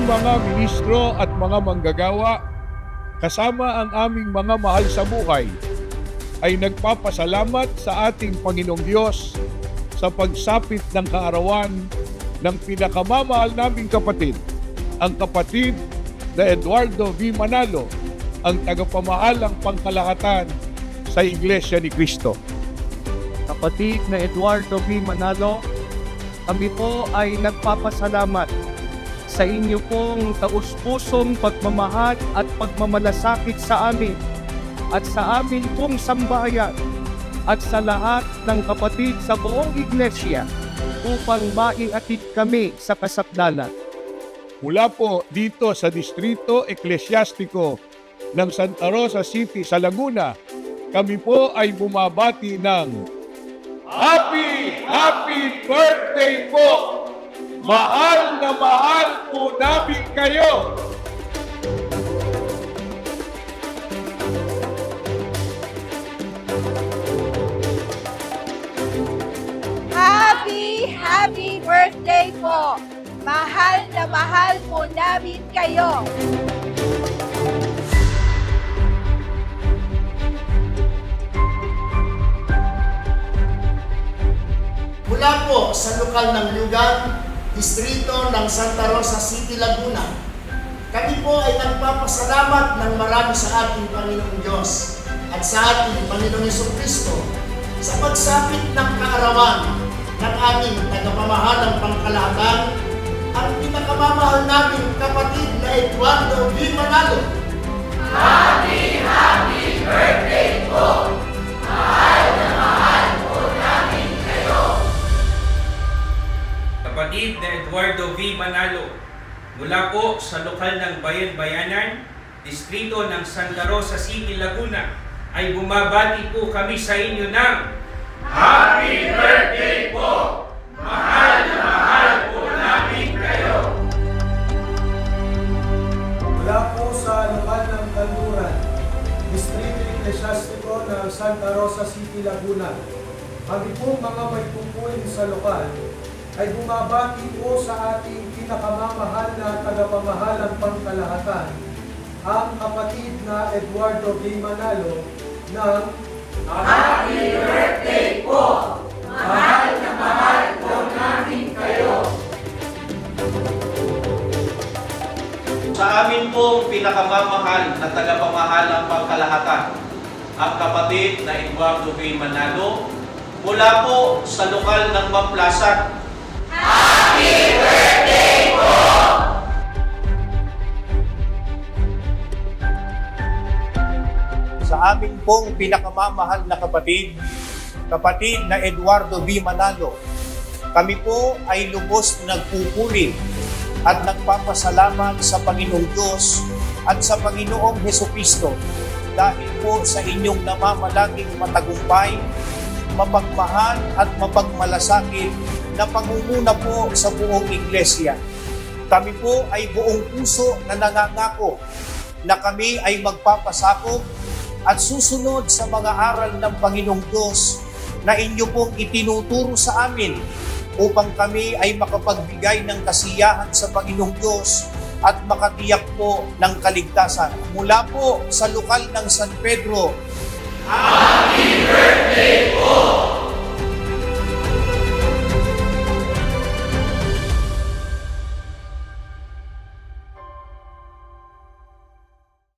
mga ministro at mga manggagawa, kasama ang aming mga mahal sa buhay, ay nagpapasalamat sa ating Panginoong Diyos sa pagsapit ng kaarawan ng pinakamamahal naming kapatid, ang kapatid na Eduardo V. Manalo, ang tagapamahalang pangkalahatan sa Iglesia ni Cristo. Kapatid na Eduardo V. Manalo, kami po ay nagpapasalamat sa inyo pong taus-pusong pagmamahal at pagmamalasakit sa amin at sa amin pong sambahayan at sa lahat ng kapatid sa buong Iglesia upang maiatid kami sa kasapdalan. Mula po dito sa Distrito Eklesyastiko ng Santa Rosa City sa Laguna, kami po ay bumabati ng Happy Birthday po! Mahal na mahal po namin kayo! Happy birthday po! Mahal na mahal po namin kayo! Mula po sa lokal ng lugar, distrito ng Santa Rosa City, Laguna, kami po ay nagpapasalamat ng marami sa ating Panginoong Diyos at sa ating Panginoong Jesucristo sa pagsapit ng kaarawan ng aming tagapamahalang pangkalahatan, ang pinakamamahal naming kapatid na Eduardo V. Manalo. Happy birthday po! Mahal na mahal po namin kayo! Kapatid na Eduardo V. Manalo, mula po sa lokal ng Bayan-Bayanan, distrito ng Santa Rosa City, Laguna, ay bumabati po kami sa inyo ng Happy Birthday po! Mahal na mahal po namin kayo! Mula po sa lokal ng Kanluran, Distrito Eklesyastiko ng Santa Rosa City, Laguna, kami po mga may tungkulin sa lokal ay bumabati po sa ating pinakamamahal na tagapamahalang pangkalahatan, ang kapatid na Eduardo V. Manalo ng Happy Birthday po! Mahal na mahal po namin kayo! Sa amin pong pinakamamahal na tagapamahalang pangkalahatan, ang kapatid na Eduardo V. Manalo, mula po sa lokal ng Mamplasan. Happy Birthday po! Sa amin pong pinakamamahal na kapatid na Eduardo V. Manalo, kami po ay lubos nagpupuri at nagpapasalamat sa Panginoong Diyos at sa Panginoong Jesucristo dahil po sa inyong namamalaging matagumpay, mapagmahal at mapagmalasakit na pangunguna po sa buong Iglesia. Kami po ay buong puso na nangangako na kami ay magpapasakop at susunod sa mga aral ng Panginoong Diyos na inyo pong itinuturo sa amin upang kami ay makapagbigay ng kasiyahan sa Panginoong Diyos at makatiyak po ng kaligtasan. Mula po sa lokal ng San Pedro, Happy Birthday po!